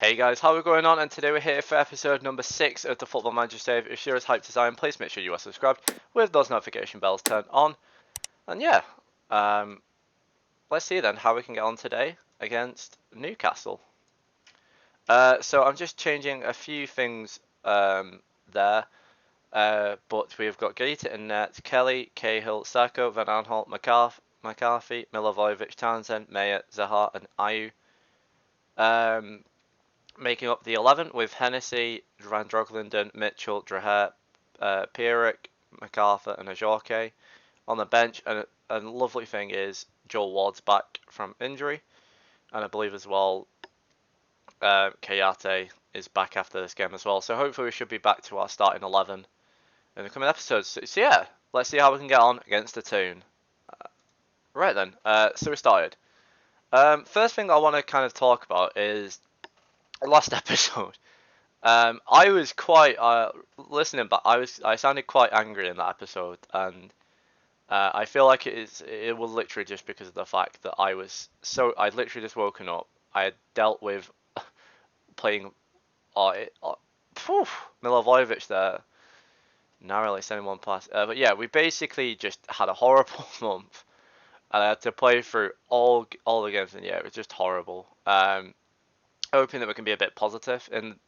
Hey guys, how are we going on? And today we're here for episode number 6 of the Football Manager Save. If you're as hyped as I am, please make sure you are subscribed with those notification bells turned on. And yeah, let's see then how we can get on today against Newcastle. So I'm just changing a few things there. But we've got Gaeta in net, Kelly, Cahill, Sacco, Van Aanholt, McCarthy, Milivojevic, Townsend, Meyer, Zaha, and Ayew. Making up the 11 with Hennessy, Van Droglinden, Mitchell, Dreher, Pierrick, MacArthur, and Ajorque on the bench. And a lovely thing is Joel Ward's back from injury, and I believe as well Kayate is back after this game as well. So hopefully we should be back to our starting 11 in the coming episodes. So yeah, let's see how we can get on against the Toon. Right then, so we started. First thing I want to kind of talk about is last episode. I was quite listening, but I sounded quite angry in that episode, and I feel like it was literally just because of the fact that I'd literally just woken up. I had dealt with playing Milivojevic there, narrowly sending one pass. But yeah, we basically just had a horrible month, and I had to play through all the games, and yeah, it was just horrible. Hoping that we can be a bit positive in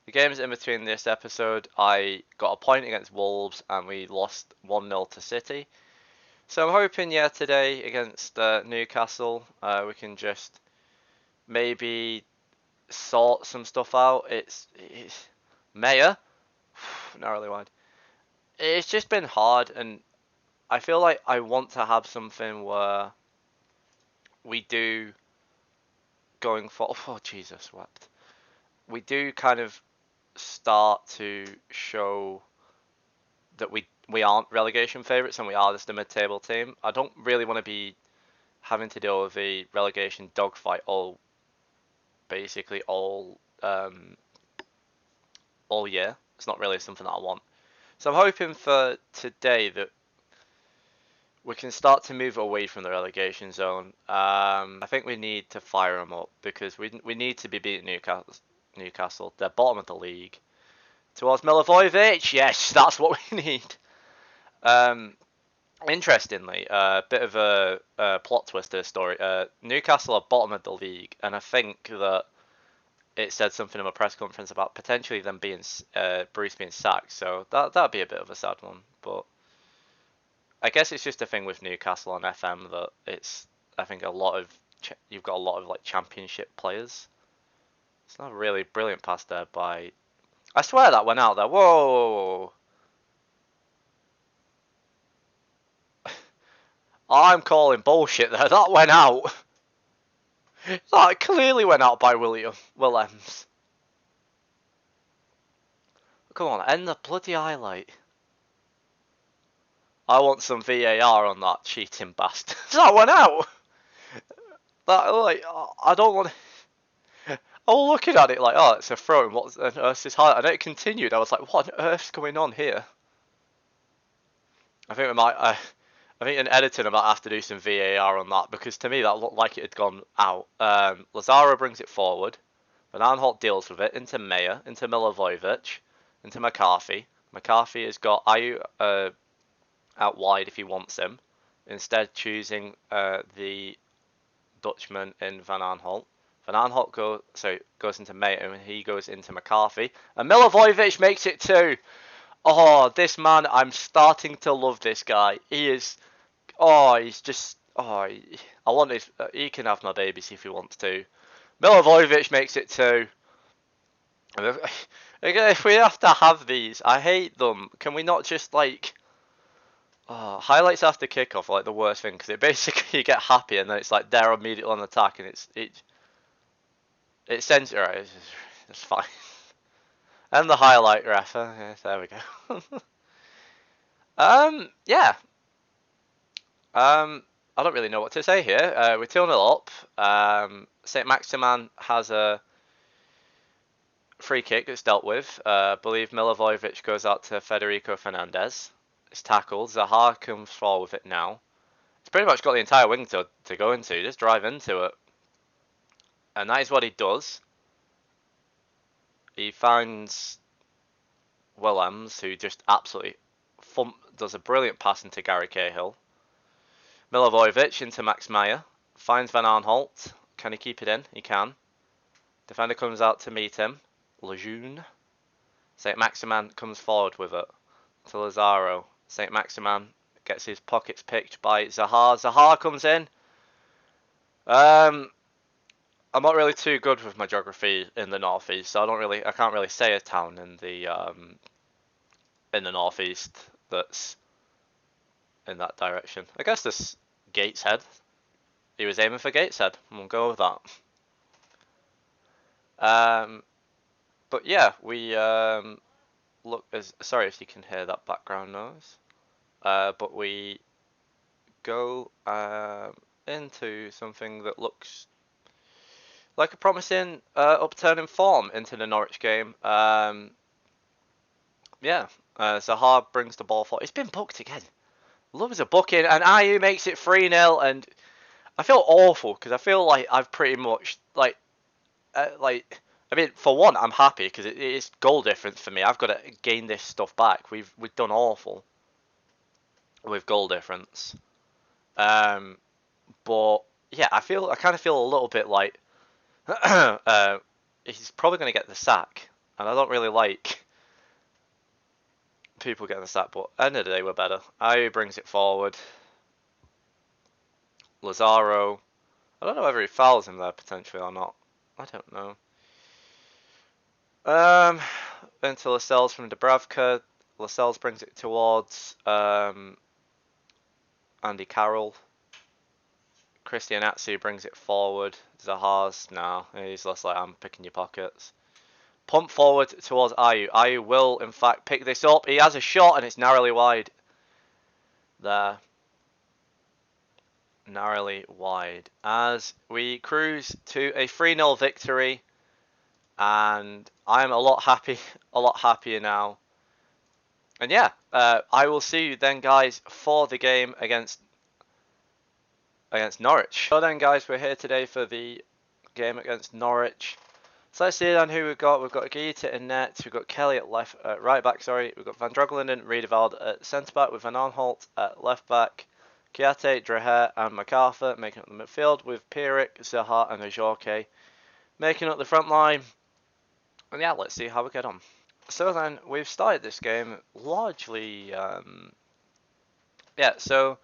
the games in between this episode. I got a point against Wolves and we lost 1-0 to City. So I'm hoping, yeah, today against Newcastle, we can just maybe sort some stuff out. It's Mayor, narrowly wide. It's just been hard, and I feel like I want to have something where we do going for. Oh Jesus, wept. We do kind of start to show that we aren't relegation favourites and we are just a mid-table team. I don't really want to be having to deal with a relegation dogfight basically all year. It's not really something that I want. So I'm hoping for today that we can start to move away from the relegation zone. I think we need to fire them up because we need to be beating Newcastle. They're bottom of the league. Towards Milivojevic, yes, that's what we need. Interestingly, a bit of a plot twist to the story. Newcastle are bottom of the league, and I think that it said something in a press conference about potentially them being Bruce being sacked. So that'd be a bit of a sad one. But I guess it's just a thing with Newcastle on FM that it's. I think you've got a lot of like championship players. It's not a really brilliant pass there by. I swear that went out there. Whoa! I'm calling bullshit there. That went out. That clearly went out by Willems. Come on, end the bloody highlight. I want some VAR on that cheating bastard. That went out. That like I don't want. I was looking at it like, oh, it's a throw. What on earth's this highlight? And it continued. I was like, what on earth's going on here? I think we might. I think in editing I might have to do some VAR on that because to me that looked like it had gone out. Lazaro brings it forward. Van Aanholt deals with it into Meyer, into Milivojevic, into McCarthy. McCarthy has got Ayew out wide if he wants him. Instead choosing the Dutchman in Van Aanholt. Van Aanholt goes into Meyer and he goes into McCarthy. And Milivojevic makes it 2. Oh, this man, I'm starting to love this guy. He is. Oh, he's just. Oh, I want his. He can have my babies if he wants to. Milivojevic makes it 2. If we have to have these, I hate them. Can we not just like. Oh, highlights after kickoff are like the worst thing because it basically you get happy and then it's like they're immediately on attack and it sends right. It's fine. And the highlight ref. Yeah, there we go. Yeah. I don't really know what to say here. We're 2-0 up. St. Maximan has a free kick that's dealt with. I believe Milivojevic goes out to Federico Fernandez. It's tackled. Zaha comes forward with it now. He's pretty much got the entire wing to go into. Just drive into it. And that is what he does. He finds Willems, who just absolutely does a brilliant pass into Gary Cahill. Milivojevic into Max Meyer. Finds Van Aanholt. Can he keep it in? He can. Defender comes out to meet him. Lejeune. St. Maximin comes forward with it to Lazaro. St. Maximin gets his pockets picked by Zaha. Zaha comes in. I'm not really too good with my geography in the northeast, so I can't really say a town in the northeast that's in that direction. I guess this Gateshead. He was aiming for Gateshead. We'll go with that. But yeah, we look as sorry if you can hear that background noise. But we go into something that looks like a promising upturn in form into the Norwich game. Yeah, Zaha brings the ball forward. It's been booked again. Loves a booking, and Ayew makes it 3-0, and I feel awful because I feel like I've pretty much I mean, for one, I'm happy because it's goal difference for me. I've got to gain this stuff back. We've done awful with goal difference. But yeah, I kind of feel a little bit like he's probably going to get the sack, and I don't really like people getting the sack. But at the end of the day, we're better. Ayew brings it forward. Lazaro, I don't know whether he fouls him there potentially or not. I don't know. Into Lascelles from Dubravka. Lascelles brings it towards Andy Carroll. Christian Atsu brings it forward. Zaha's he's less like I'm picking your pockets. Pump forward towards Ayew. Ayew will in fact pick this up. He has a shot and it's narrowly wide. There. Narrowly wide. As we cruise to a 3-0 victory. And I'm a lot happier now. And yeah, I will see you then, guys, for the game against Norwich. So then, guys, we're here today for the game against Norwich. So let's see then who we've got. We've got Guita in net. We've got Kelly at right back. Sorry, we've got Van Drogelen and Riedewald at centre back with Van Aanholt at left back. Kiate, Dreher, and MacArthur making up the midfield with Pierik, Zaha, and Ajorque making up the front line. And yeah, let's see how we get on. So then, we've started this game largely, so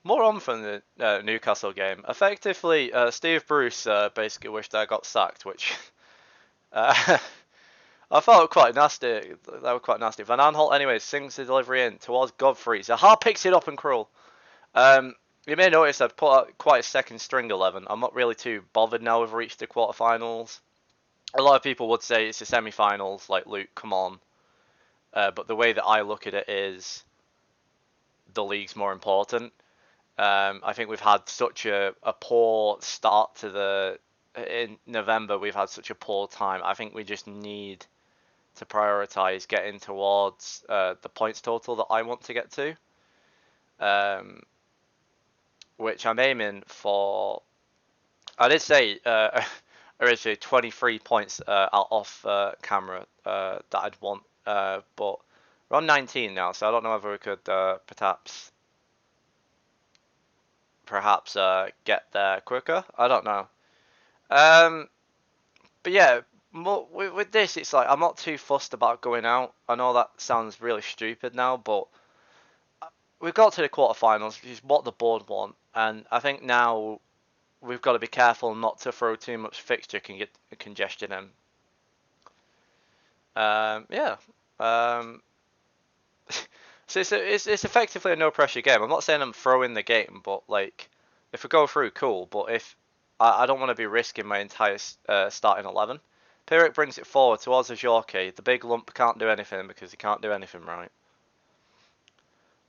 more on from the Newcastle game. Effectively, Steve Bruce basically wished I got sacked, which I felt quite nasty. They were quite nasty. Van Aanholt, anyways, sings the delivery in towards Godfrey. Zaha picks it up and Krul. You may notice I've put out quite a second string 11. I'm not really too bothered now we've reached the quarterfinals. A lot of people would say it's the semi-finals, like, Luke, come on. But the way that I look at it is the league's more important. I think we've had such a poor start to in November, we've had such a poor time. I think we just need to prioritise getting towards the points total that I want to get to. Which I'm aiming for. I did say originally 23 points out off camera that I'd want, but we're on 19 now, so I don't know whether we could perhaps get there quicker. I don't know. But yeah, with this, it's like I'm not too fussed about going out. I know that sounds really stupid now, but we've got to the quarterfinals, which is what the board want, and I think now we've got to be careful not to throw too much fixture congestion in. So it's effectively a no pressure game. I'm not saying I'm throwing the game, but like if we go through, cool. But if I don't want to be risking my entire starting 11. Pierik brings it forward towards Ajorque. The big lump can't do anything because he can't do anything right.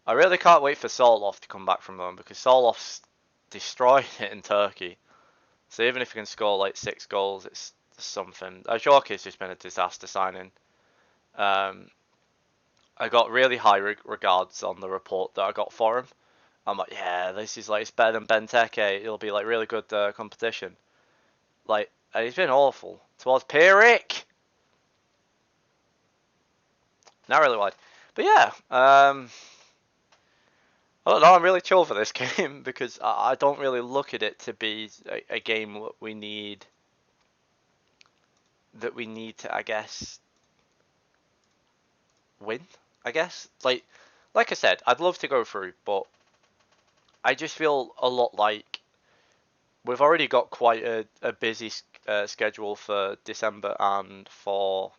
I really can't wait for Solov to come back from them because Solov's destroyed it in Turkey. So even if he can score like 6 goals, it's something. Ajorque's just been a disaster signing. I got really high regards on the report that I got for him. I'm like, yeah, this is like, it's better than Benteke. It'll be like really good competition. Like, and he's been awful. Towards Pierik! narrowly wide. But yeah, I don't know. I'm really chill for this game because I don't really look at it to be a game that we need to, I guess, win. I guess like I said, I'd love to go through, but I just feel a lot like we've already got quite a busy schedule for December and for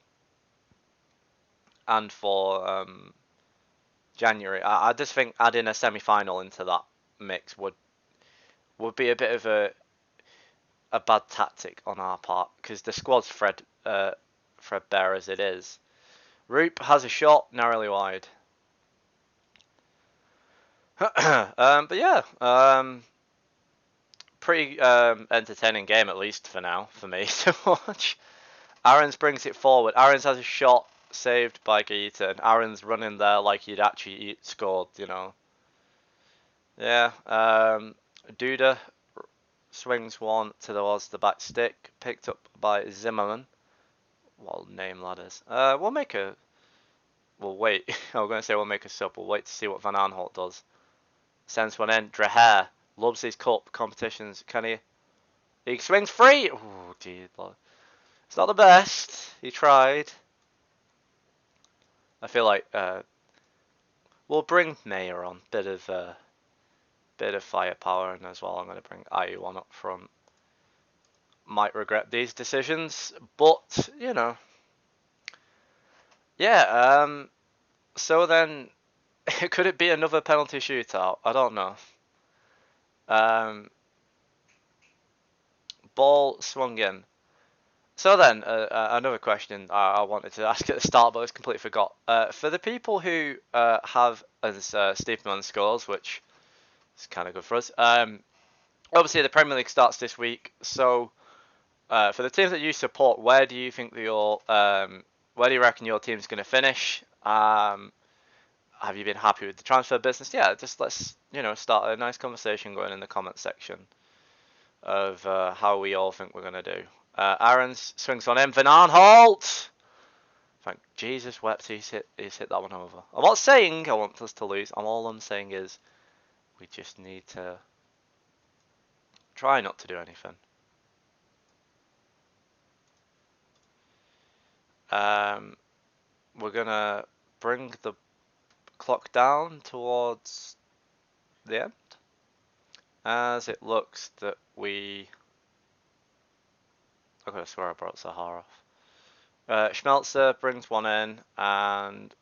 January. I just think adding a semi-final into that mix would be a bit of a bad tactic on our part because the squad's threadbare as it is. Roop has a shot narrowly wide. But yeah, pretty entertaining game at least for now for me to watch. Aaron's brings it forward. Aaron's has a shot saved by Gaeta, and Aaron's running there like he'd actually scored, you know. Yeah. Duda swings one towards the back stick, picked up by Zimmerman. What name that is. We'll make a. We'll wait. I was going to say we'll make a sub. We'll wait to see what Van Aanholt does. Sends one in. Dreher loves his cup competitions. Can he? He swings free. Oh dear Lord. It's not the best. He tried. I feel like we'll bring Mayer on. Bit of firepower, and as well I'm going to bring IU on up front. Might regret these decisions, but you know. Yeah. So then, could it be another penalty shootout? I don't know. Ball swung in. So then, another question I wanted to ask at the start, but I completely forgot. For the people who have as Stephen scores, which is kind of good for us. Obviously, the Premier League starts this week. So, for the teams that you support, where do you think where do you reckon your team's going to finish? Have you been happy with the transfer business? Yeah, just let's start a nice conversation going in the comment section of how we all think we're going to do. Aaron's swings on him. Van Aanholt! Thank Jesus wept he's hit that one over. I'm not saying I want us to lose. All I'm saying is we just need to try not to do anything. We're going to bring the clock down towards the end, as it looks that I could have swear I brought Sahara off. Schmelzer brings one in, and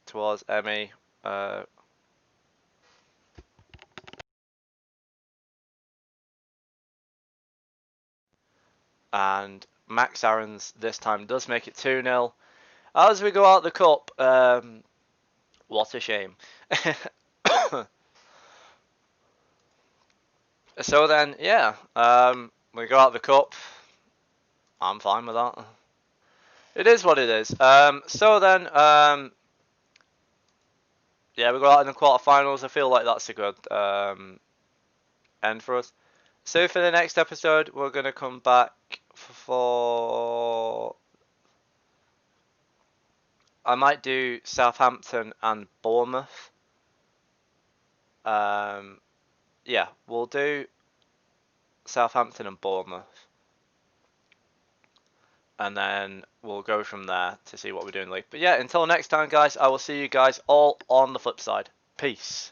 towards Emmy. And Max Aarons this time does make it 2-0. As we go out the cup, what a shame. So then, yeah, we go out the cup. I'm fine with that. It is what it is. So then, yeah, we go out in the quarterfinals. I feel like that's a good end for us. So for the next episode, we're going to come back for... I might do Southampton and Bournemouth. Yeah, we'll do Southampton and Bournemouth. And then we'll go from there to see what we're doing in the league. But yeah, until next time, guys, I will see you guys all on the flip side. Peace.